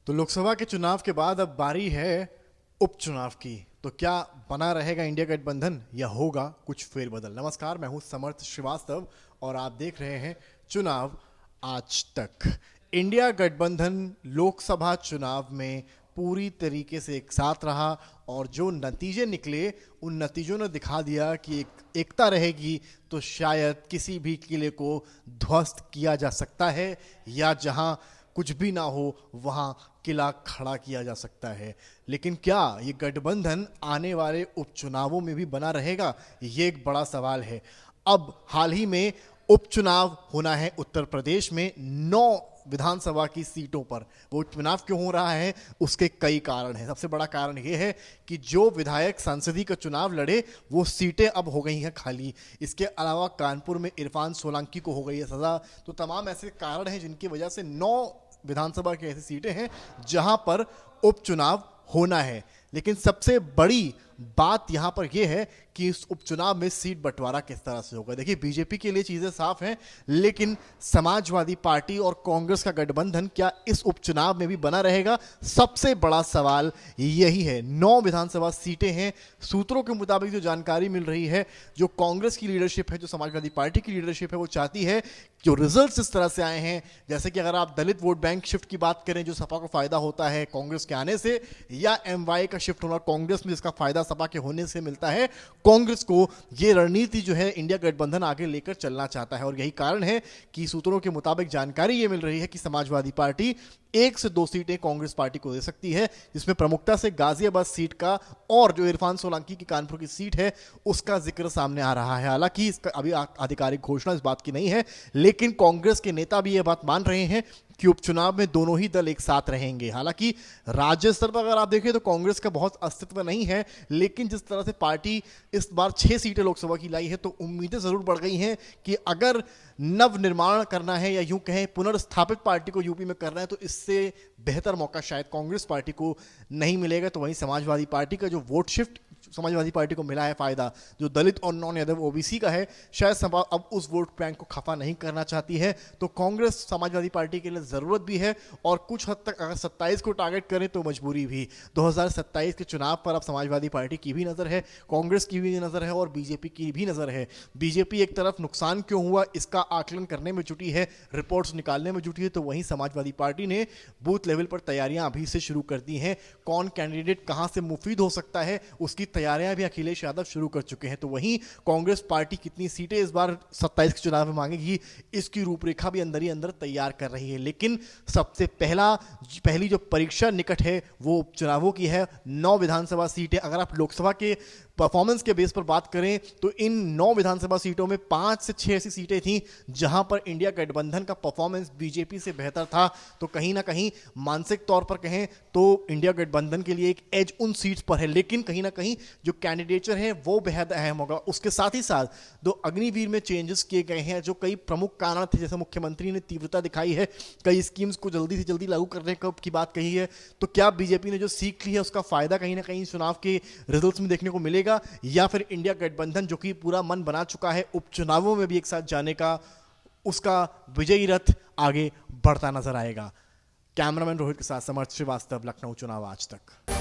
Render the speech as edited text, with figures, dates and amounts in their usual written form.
तो लोकसभा के चुनाव के बाद अब बारी है उपचुनाव की। तो क्या बना रहेगा इंडिया गठबंधन या होगा कुछ फेरबदल? नमस्कार, मैं हूं समर्थ श्रीवास्तव और आप देख रहे हैं चुनाव आज तक। इंडिया गठबंधन लोकसभा चुनाव में पूरी तरीके से एक साथ रहा और जो नतीजे निकले उन नतीजों ने दिखा दिया कि एकता रहेगी तो शायद किसी भी किले को ध्वस्त किया जा सकता है या जहां कुछ भी ना हो वहां किला खड़ा किया जा सकता है। लेकिन क्या ये गठबंधन आने वाले उपचुनावों में भी बना रहेगा, ये एक बड़ा सवाल है। अब हाल ही में उपचुनाव होना है उत्तर प्रदेश में 9 विधानसभा की सीटों पर। वो चुनाव क्यों हो रहा है, उसके कई कारण हैं। सबसे बड़ा कारण ये है कि जो विधायक संसदीय का चुनाव लड़े वो सीटें अब हो गई हैं खाली। इसके अलावा कानपुर में इरफान सोलंकी को हो गई है सजा। तो तमाम ऐसे कारण हैं जिनकी वजह से 9 विधानसभा की ऐसी सीटें हैं जहां पर उपचुनाव होना है। लेकिन सबसे बड़ी बात यहां पर यह है कि इस उपचुनाव में सीट बंटवारा किस तरह से होगा। देखिए, बीजेपी के लिए चीजें साफ हैं, लेकिन समाजवादी पार्टी और कांग्रेस का गठबंधन क्या इस उपचुनाव में भी बना रहेगा? सबसे बड़ा सवाल यही है। 9 विधानसभा सीटें हैं। सूत्रों के मुताबिक जो जानकारी मिल रही है, जो कांग्रेस की लीडरशिप है, जो समाजवादी पार्टी की लीडरशिप है, वो चाहती है जो रिजल्ट्स इस तरह से आए हैं, जैसे कि अगर आप दलित वोट बैंक शिफ्ट की बात करें, जो सपा को फायदा होता है कांग्रेस के आने से, या एमवाई का शिफ्ट होना कांग्रेस में जिसका फायदा सपा के होने से मिलता है, कांग्रेस को ये रणनीति जो है इंडिया गठबंधन आगे लेकर चलना चाहता है। और यही कारण है कि सूत्रों के मुताबिक जानकारी ये मिल रही है कि समाजवादी पार्टी 1 से 2 सीटें कांग्रेस पार्टी को दे सकती है, जिसमें प्रमुखता से गाजियाबाद सीट का और जो इरफान सोलंकी की कानपुर की सीट है उसका जिक्र सामने आ रहा है। हालांकि इसका अभी आधिकारिक घोषणा इस बात की नहीं है, लेकिन कांग्रेस के नेता भी यह बात मान रहे हैं कि उपचुनाव में दोनों ही दल एक साथ रहेंगे। हालांकि राज्य स्तर पर अगर आप देखें तो कांग्रेस का बहुत अस्तित्व नहीं है, लेकिन जिस तरह से पार्टी इस बार 6 सीटें लोकसभा की लाई है तो उम्मीदें जरूर बढ़ गई हैं कि अगर नव निर्माण करना है या यूं कहें पुनर्स्थापित पार्टी को यूपी में करना है तो इससे बेहतर मौका शायद कांग्रेस पार्टी को नहीं मिलेगा। तो वहीं समाजवादी पार्टी का जो वोट शिफ्ट समाजवादी पार्टी को मिला है फायदा, जो दलित और नॉन यादव ओबीसी का है, शायद सपा अब उस वोट बैंक को खफा नहीं करना चाहती है। तो कांग्रेस समाजवादी पार्टी के लिए जरूरत भी है और कुछ हद तक अगर 27 को टारगेट करें तो मजबूरी भी। 2027 के चुनाव पर अब समाजवादी पार्टी की भी नजर है, कांग्रेस की भी नजर है और बीजेपी की भी नजर है। बीजेपी एक तरफ नुकसान क्यों हुआ इसका आकलन करने में जुटी है, रिपोर्ट्स निकालने में जुटी है, तो वहीं समाजवादी पार्टी ने बूथ लेवल पर तैयारियां अभी से शुरू कर दी हैं। कौन कैंडिडेट कहां से मुफीद हो सकता है उसकी तैयारियां भी अखिलेश यादव शुरू कर चुके हैं। तो वहीं कांग्रेस पार्टी कितनी सीटें इस बार 27 के चुनाव में मांगेगी, इसकी रूपरेखा भी अंदर ही अंदर तैयार कर रही है। लेकिन सबसे पहली जो परीक्षा निकट है वो उपचुनावों की है। 9 विधानसभा सीटें, अगर आप लोकसभा के परफॉर्मेंस के बेस पर बात करें तो इन 9 विधानसभा सीटों में 5 से 6 ऐसी सीटें थीं जहां पर इंडिया गठबंधन का परफॉर्मेंस बीजेपी से बेहतर था। तो कहीं ना कहीं मानसिक तौर पर कहें तो इंडिया गठबंधन के लिए एक एज उन सीट्स पर है, लेकिन कहीं ना कहीं जो कैंडिडेचर है वो बेहद अहम होगा। उसके साथ ही साथ दो अग्निवीर में चेंजेस किए गए हैं, जो कई प्रमुख कारण थे, जैसे मुख्यमंत्री ने तीव्रता दिखाई है, कई स्कीम्स को जल्दी से जल्दी लागू करने की बात कही है। तो क्या बीजेपी ने जो सीख ली है उसका फायदा कहीं ना कहीं चुनाव के रिजल्ट्स में देखने को मिलेगा, या फिर इंडिया गठबंधन जो कि पूरा मन बना चुका है उपचुनावों में भी एक साथ जाने का, उसका विजयी रथ आगे बढ़ता नजर आएगा? कैमरामैन रोहित के साथ समर्थ श्रीवास्तव, लखनऊ चुनाव आज तक।